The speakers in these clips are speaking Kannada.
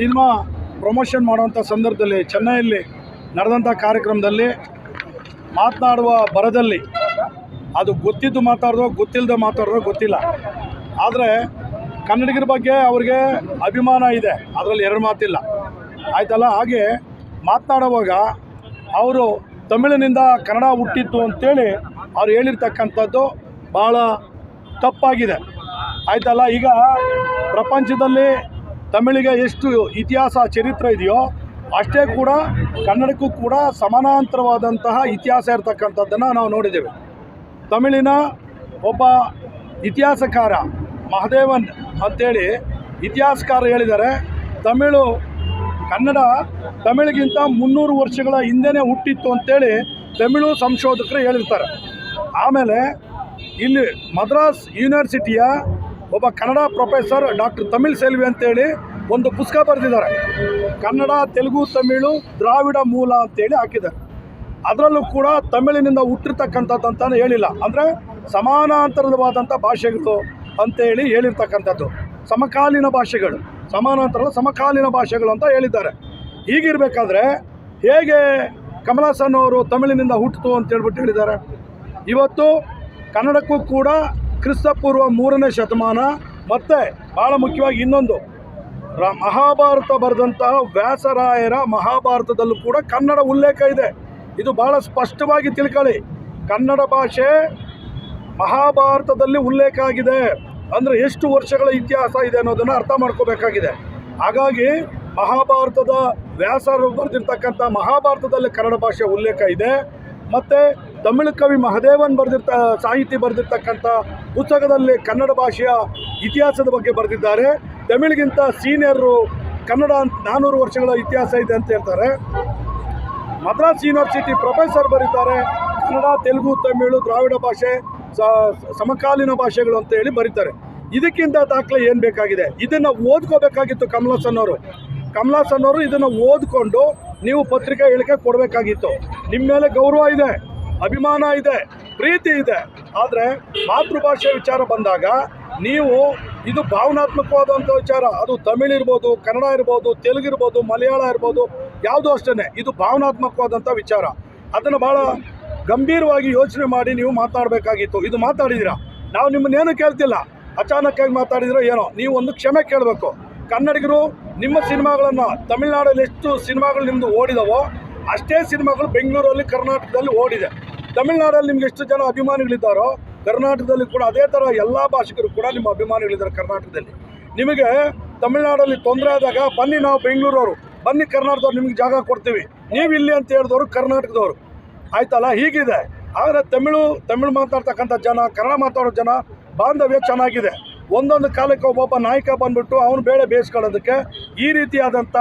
ಸಿನಿಮಾ ಪ್ರಮೋಷನ್ ಮಾಡುವಂಥ ಸಂದರ್ಭದಲ್ಲಿ ಚೆನ್ನೈಯಲ್ಲಿ ನಡೆದಂಥ ಕಾರ್ಯಕ್ರಮದಲ್ಲಿ ಮಾತನಾಡುವ ಬರದಲ್ಲಿ ಅದು ಗೊತ್ತಿದ್ದು ಮಾತಾಡಿದೋ ಗೊತ್ತಿಲ್ಲದೆ ಮಾತಾಡಿದೋ ಗೊತ್ತಿಲ್ಲ, ಆದರೆ ಕನ್ನಡಿಗರ ಬಗ್ಗೆ ಅವ್ರಿಗೆ ಅಭಿಮಾನ ಇದೆ, ಅದರಲ್ಲಿ ಎರಡು ಮಾತಿಲ್ಲ ಆಯ್ತಲ್ಲ. ಹಾಗೆ ಮಾತನಾಡುವಾಗ ಅವರು ತಮಿಳಿನಿಂದ ಕನ್ನಡ ಹುಟ್ಟಿತ್ತು ಅಂತೇಳಿ ಅವ್ರು ಹೇಳಿರ್ತಕ್ಕಂಥದ್ದು ಭಾಳ ತಪ್ಪಾಗಿದೆ ಆಯ್ತಲ್ಲ. ಈಗ ಪ್ರಪಂಚದಲ್ಲಿ ತಮಿಳಿಗೆ ಎಷ್ಟು ಇತಿಹಾಸ ಚರಿತ್ರೆ ಇದೆಯೋ ಅಷ್ಟೇ ಕೂಡ ಕನ್ನಡಕ್ಕೂ ಕೂಡ ಸಮಾನಾಂತರವಾದಂತಹ ಇತಿಹಾಸ ಇರತಕ್ಕಂಥದ್ದನ್ನು ನಾವು ನೋಡಿದ್ದೇವೆ. ತಮಿಳಿನ ಒಬ್ಬ ಇತಿಹಾಸಕಾರ ಮಹದೇವನ್ ಅಂತೇಳಿ ಇತಿಹಾಸಕಾರ ಹೇಳಿದ್ದಾರೆ, ಕನ್ನಡ ತಮಿಳಿಗಿಂತ 300 ವರ್ಷಗಳ ಹಿಂದೆನೇ ಹುಟ್ಟಿತ್ತು ಅಂತೇಳಿ ತಮಿಳು ಸಂಶೋಧಕರು ಹೇಳಿರ್ತಾರೆ. ಆಮೇಲೆ ಇಲ್ಲಿ ಮದ್ರಾಸ್ ಯೂನಿವರ್ಸಿಟಿಯ ಒಬ್ಬ ಕನ್ನಡ ಪ್ರೊಫೆಸರ್ ಡಾಕ್ಟರ್ ತಮಿಳ್ ಸೆಲ್ವಿ ಅಂತೇಳಿ ಒಂದು ಪುಸ್ತಕ ಬರೆದಿದ್ದಾರೆ, ಕನ್ನಡ ತೆಲುಗು ತಮಿಳು ದ್ರಾವಿಡ ಮೂಲ ಅಂತೇಳಿ ಹಾಕಿದ್ದಾರೆ. ಅದರಲ್ಲೂ ಕೂಡ ತಮಿಳಿನಿಂದ ಹುಟ್ಟಿರ್ತಕ್ಕಂಥದ್ದು ಅಂತಾನೆ ಹೇಳಿಲ್ಲ, ಅಂದರೆ ಸಮಾನಾಂತರವಾದಂಥ ಭಾಷೆಗಳು ಅಂತೇಳಿ ಹೇಳಿರ್ತಕ್ಕಂಥದ್ದು, ಸಮಕಾಲೀನ ಭಾಷೆಗಳು, ಸಮಾನಾಂತರದ ಸಮಕಾಲೀನ ಭಾಷೆಗಳು ಅಂತ ಹೇಳಿದ್ದಾರೆ. ಹೀಗಿರಬೇಕಾದ್ರೆ ಹೇಗೆ ಕಮಲ್ ಹಾಸನ್ ಅವರು ತಮಿಳಿನಿಂದ ಹುಟ್ಟಿತು ಅಂತ ಹೇಳ್ಬಿಟ್ಟು ಹೇಳಿದ್ದಾರೆ. ಇವತ್ತು ಕನ್ನಡಕ್ಕೂ ಕೂಡ ಕ್ರಿಸ್ತಪೂರ್ವ 3ನೇ ಶತಮಾನ ಮತ್ತು ಭಾಳ ಮುಖ್ಯವಾಗಿ ಇನ್ನೊಂದು ಮಹಾಭಾರತ ಬರೆದಂತಹ ವ್ಯಾಸರಾಯರ ಮಹಾಭಾರತದಲ್ಲೂ ಕೂಡ ಕನ್ನಡ ಉಲ್ಲೇಖ ಇದೆ. ಇದು ಭಾಳ ಸ್ಪಷ್ಟವಾಗಿ ತಿಳ್ಕೊಳ್ಳಿ, ಕನ್ನಡ ಭಾಷೆ ಮಹಾಭಾರತದಲ್ಲಿ ಉಲ್ಲೇಖ ಆಗಿದೆ ಅಂದರೆ ಎಷ್ಟು ವರ್ಷಗಳ ಇತಿಹಾಸ ಇದೆ ಅನ್ನೋದನ್ನು ಅರ್ಥ ಮಾಡ್ಕೋಬೇಕಾಗಿದೆ. ಹಾಗಾಗಿ ಮಹಾಭಾರತದ ವ್ಯಾಸರು ಬರೆದಿರ್ತಕ್ಕಂಥ ಮಹಾಭಾರತದಲ್ಲಿ ಕನ್ನಡ ಭಾಷೆ ಉಲ್ಲೇಖ ಇದೆ. ಮತ್ತು ತಮಿಳು ಕವಿ ಮಹದೇವನ್ ಸಾಹಿತಿ ಬರೆದಿರ್ತಕ್ಕಂಥ ಪುಸ್ತಕದಲ್ಲಿ ಕನ್ನಡ ಭಾಷೆಯ ಇತಿಹಾಸದ ಬಗ್ಗೆ ಬರೆದಿದ್ದಾರೆ. ತಮಿಳಿಗಿಂತ ಸೀನಿಯರು ಕನ್ನಡ 400 ವರ್ಷಗಳ ಇತಿಹಾಸ ಇದೆ ಅಂತ ಹೇಳ್ತಾರೆ. ಮದ್ರಾಸ್ ಯೂನಿವರ್ಸಿಟಿ ಪ್ರೊಫೆಸರ್ ಬರೀತಾರೆ, ಕನ್ನಡ ತೆಲುಗು ತಮಿಳು ದ್ರಾವಿಡ ಭಾಷೆ ಸಮಕಾಲೀನ ಭಾಷೆಗಳು ಅಂತ ಹೇಳಿ ಬರೀತಾರೆ. ಇದಕ್ಕಿಂತ ದಾಖಲೆ ಏನು ಬೇಕಾಗಿದೆ? ಇದನ್ನು ಓದ್ಕೋಬೇಕಾಗಿತ್ತು ಕಮಲ್ ಹಾಸನ್ ಅವರು ಇದನ್ನು ಓದ್ಕೊಂಡು ನೀವು ಪತ್ರಿಕಾ ಹೇಳಿಕೆ ಕೊಡಬೇಕಾಗಿತ್ತು. ನಿಮ್ಮ ಮೇಲೆ ಗೌರವ ಇದೆ, ಅಭಿಮಾನ ಇದೆ, ಪ್ರೀತಿ ಇದೆ, ಆದರೆ ಮಾತೃಭಾಷೆ ವಿಚಾರ ಬಂದಾಗ ನೀವು ಇದು ಭಾವನಾತ್ಮಕವಾದಂಥ ವಿಚಾರ, ಅದು ತಮಿಳು ಇರ್ಬೋದು, ಕನ್ನಡ ಇರ್ಬೋದು, ತೆಲುಗು ಇರ್ಬೋದು, ಮಲಯಾಳ ಇರ್ಬೋದು, ಯಾವುದೂ ಅಷ್ಟೇ ಇದು ಭಾವನಾತ್ಮಕವಾದಂಥ ವಿಚಾರ. ಅದನ್ನು ಭಾಳ ಗಂಭೀರವಾಗಿ ಯೋಚನೆ ಮಾಡಿ ನೀವು ಮಾತಾಡಬೇಕಾಗಿತ್ತು. ಇದು ಮಾತಾಡಿದ್ದೀರಾ, ನಾವು ನಿಮ್ಮನ್ನೇನು ಕೇಳ್ತಿಲ್ಲ, ಅಚಾನಕ್ಕಾಗಿ ಮಾತಾಡಿದಿರೋ ಏನೋ, ನೀವು ಒಂದು ಕ್ಷಮೆ ಕೇಳಬೇಕು. ಕನ್ನಡಿಗರು ನಿಮ್ಮ ಸಿನಿಮಾಗಳನ್ನು ತಮಿಳುನಾಡಲ್ಲಿ ಎಷ್ಟು ಸಿನಿಮಾಗಳು ನಿಮ್ಮದು ಓಡಿದವೋ ಅಷ್ಟೇ ಸಿನಿಮಾಗಳು ಬೆಂಗಳೂರಲ್ಲಿ ಕರ್ನಾಟಕದಲ್ಲಿ ಓಡಿದೆ. ತಮಿಳುನಾಡಲ್ಲಿ ನಿಮ್ಗೆ ಎಷ್ಟು ಜನ ಅಭಿಮಾನಿಗಳಿದ್ದಾರೋ ಕರ್ನಾಟಕದಲ್ಲಿ ಕೂಡ ಅದೇ ಥರ ಎಲ್ಲ ಭಾಷಿಕರು ಕೂಡ ನಿಮ್ಮ ಅಭಿಮಾನಿಗಳಿದ್ದಾರೆ ಕರ್ನಾಟಕದಲ್ಲಿ. ನಿಮಗೆ ತಮಿಳುನಾಡಲ್ಲಿ ತೊಂದರೆ ಆದಾಗ ಬನ್ನಿ, ನಾವು ಬೆಂಗಳೂರವರು, ಬನ್ನಿ ಕರ್ನಾಟಕದವ್ರು ನಿಮ್ಗೆ ಜಾಗ ಕೊಡ್ತೀವಿ, ನೀವು ಇಲ್ಲಿ ಅಂತ ಹೇಳಿದವರು ಕರ್ನಾಟಕದವರು ಆಯ್ತಲ್ಲ. ಹೀಗಿದೆ. ಆದರೆ ತಮಿಳು ಮಾತಾಡ್ತಕ್ಕಂಥ ಜನ, ಕನ್ನಡ ಮಾತಾಡೋ ಜನ ಬಾಂಧವ್ಯ ಚೆನ್ನಾಗಿದೆ. ಒಂದೊಂದು ಕಾಲಕ್ಕೆ ಒಬ್ಬೊಬ್ಬ ನಾಯಕ ಬಂದ್ಬಿಟ್ಟು ಅವನು ಬೇಳೆ ಬೇಯಿಸ್ಕೊಳ್ಳೋದಕ್ಕೆ ಈ ರೀತಿಯಾದಂಥ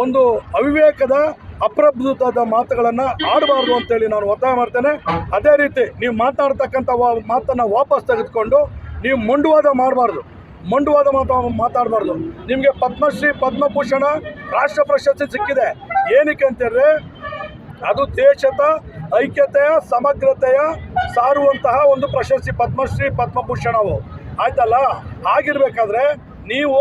ಒಂದು ಅವಿವೇಕದ ಅಪ್ರಬುದ್ಧದ ಮಾತುಗಳನ್ನು ಆಡಬಾರ್ದು ಅಂತೇಳಿ ನಾನು ಒತ್ತಾಯ ಮಾಡ್ತೇನೆ. ಅದೇ ರೀತಿ ನೀವು ಮಾತಾಡ್ತಕ್ಕಂಥ ಮಾತನ್ನು ವಾಪಸ್ ತೆಗೆದುಕೊಂಡು ನೀವು ಮೊಂಡುವಾದ ಮಾತಾಡಬಾರ್ದು. ನಿಮಗೆ ಪದ್ಮಶ್ರೀ ಪದ್ಮಭೂಷಣ ರಾಷ್ಟ್ರ ಪ್ರಶಸ್ತಿ ಸಿಕ್ಕಿದೆ. ಏನಕ್ಕೆ ಅಂತೇಳಿದ್ರೆ ಅದು ದೇಶದ ಐಕ್ಯತೆಯ ಸಮಗ್ರತೆಯ ಸಾರುವಂತಹ ಒಂದು ಪ್ರಶಸ್ತಿ, ಪದ್ಮಶ್ರೀ ಪದ್ಮಭೂಷಣವು ಆಯ್ತಲ್ಲ. ಆಗಿರ್ಬೇಕಾದ್ರೆ ನೀವು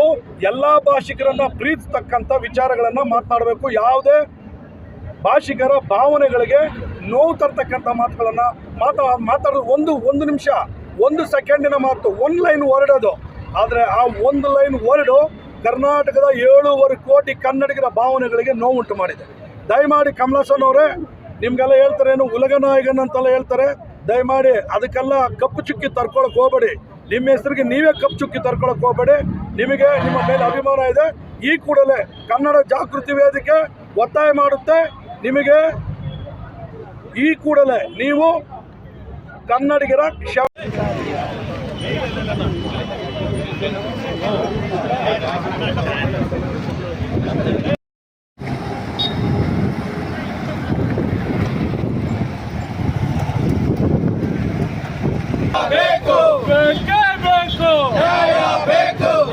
ಎಲ್ಲ ಭಾಷಿಕರನ್ನ ಪ್ರೀತಿಸ್ತಕ್ಕಂಥ ವಿಚಾರಗಳನ್ನು ಮಾತನಾಡಬೇಕು. ಯಾವುದೇ ಭಾಷಿಕರ ಭಾವನೆಗಳಿಗೆ ನೋವು ತರ್ತಕ್ಕಂಥ ಮಾತುಗಳನ್ನು ಮಾತಾಡೋದು ಒಂದು ನಿಮಿಷ, 1 ಸೆಕೆಂಡಿನ ಮಾತು, 1 ಲೈನ್ ವರ್ಡ್ ಅದು. ಆದರೆ ಆ 1 ಲೈನ್ ವರ್ಡು ಕರ್ನಾಟಕದ 7.5 ಕೋಟಿ ಕನ್ನಡಿಗರ ಭಾವನೆಗಳಿಗೆ ನೋವುಂಟು ಮಾಡಿದೆ. ದಯಮಾಡಿ ಕಮಲ್ ಹಾಸನ್ ಅವರೇ, ನಿಮಗೆಲ್ಲ ಹೇಳ್ತಾರೇನು ಉಲಗನಾಯಕನ್ ಅಂತೆಲ್ಲ ಹೇಳ್ತಾರೆ, ದಯಮಾಡಿ ಅದಕ್ಕೆಲ್ಲ ಕಪ್ಪು ಚುಕ್ಕಿ ತರ್ಕೊಳಕ್ಕೆ ಹೋಗಬೇಡಿ. ನಿಮ್ಮ ಹೆಸರಿಗೆ ನೀವೇ ಕಪ್ಪು ಚುಕ್ಕಿ ತರ್ಕೊಳಕ್ಕೆ ಹೋಗಬೇಡಿ. ನಿಮಗೆ ನಿಮ್ಮ ಮೇಲೆ ಅಭಿಮಾನ ಇದೆ. ಈ ಕೂಡಲೇ ಕನ್ನಡ ಜಾಗೃತಿ ವೇದಿಕೆ ಒತ್ತಾಯ ಮಾಡುತ್ತೆ, ನಿಮಗೆ ಈ ಕೂಡಲೇ ನೀವು ಕನ್ನಡಿಗರ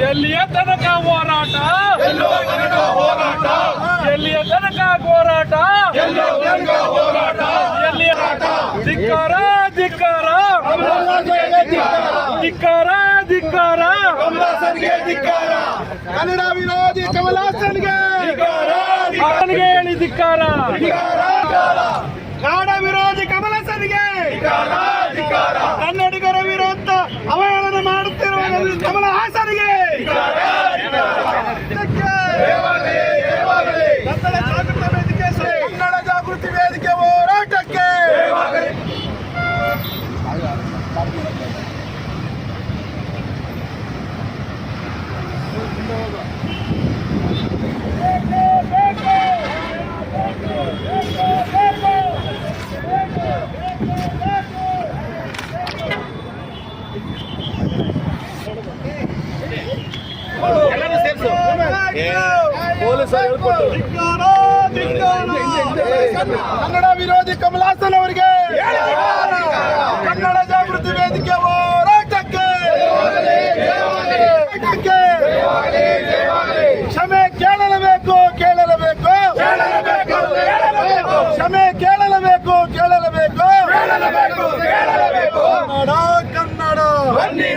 ಎಲ್ಲಿಯ ತನಕ ಹೋರಾಟ, ಎಲ್ಲಿಯ ತನಕ ಹೋರಾಟ, ಎಲ್ಲಿಯ ಧಿಕ್ಕಾರ ಧಿಕ್ಕಾರ ಧಿಕ್ಕಾರ ಧಿಕ್ಕಾರ ಕನ್ನಡ ವಿರೋಧಿ ಕಮಲ್ ಹಾಸನ್ಗೆ ಅವನಿಗೆ ಹೇಳಿ ಧಿಕ್ಕಾರ ನಾಡ ವಿರೋಧಿ ಕಮಲ್ ಹಾಸನ್ಗೆ ಕನ್ನಡಿಗರ ವಿರುದ್ಧ ಅವಹೇಳನ ಮಾಡುತ್ತಿರುವ ಕಮಲ್ ಹಾಸನ್ಗೆ ಕನ್ನಡ ಜಾಗೃತಿ ವೇದಿಕೆ ಹೋರಾಟಕ್ಕೆ ಕನ್ನಡ ವಿರೋಧಿ ಕಮಲ್ ಹಾಸನ್ ಅವರಿಗೆ ಕನ್ನಡ ಜಾಗೃತಿ ವೇದಿಕೆ ಹೋರಾಟಕ್ಕೆ ಕ್ಷಮೆ ಕೇಳಲೇಬೇಕು ಕ್ಷಮೆ ಕೇಳಲೇಬೇಕು ಕನ್ನಡ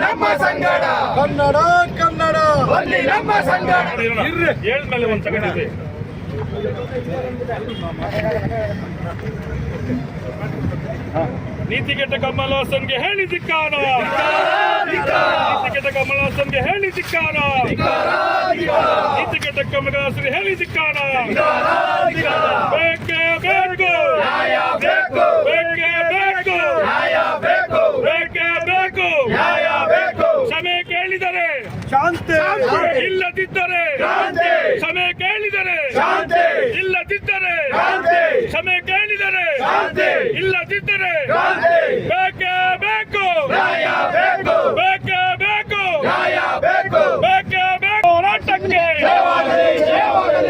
ನಮ್ಮ ಸಂಗಡ ಕನ್ನಡ ನಮ್ಮ ಸಂಗಡ ಹೇಳ್ಮೇಲೆ ಒಂದು ಸೆಕೆಂಡ್ ಇದೆ. ನೀತಿಗೆಟ್ಟ ಕಮಲ್ ಹಾಸನ್ಗೆ ಹೇಳಿ ಧಿಕ್ಕಾರ ನೀತಿಗೆಟ್ಟ ಕಮಲ್ ಹಾಸನ್ಗೆ ಹೇಳಿ ಧಿಕ್ಕಾರ ನೀತಿಗೆಟ್ಟ ಕಮಲ್ ಹಾಸನ್ಗೆ ಹೇಳಿ ಧಿಕ್ಕಾರ ಬೇಕೇ ಬೇಕು ಬೇಕೇ ಬೇಕು ಕ್ಷಮೆ ಕೇಳಿದರೆ ಶಾಂತಿ ಇಲ್ಲದಿದ್ದರೆ ಕ್ಷಮೆ ಕೇಳಿದರೆ ಇಲ್ಲದಿದ್ದರೆ ಕ್ಷಮೆ ಕೇಳಿದರೆ ಇಲ್ಲದಿದ್ದರೆ ಬೇಕೇ ಬೇಕು ಹೋರಾಟಕ್ಕೆ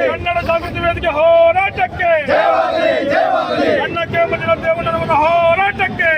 ಕನ್ನಡ ಜಾಗೃತಿ ವೇದಿಕೆ ಹೋರಾಟಕ್ಕೆ ಅಣ್ಣಕ್ಕೆ ಮಂದಿರ ದೇವಣ್ಣನವರ ಹೋರಾಟಕ್ಕೆ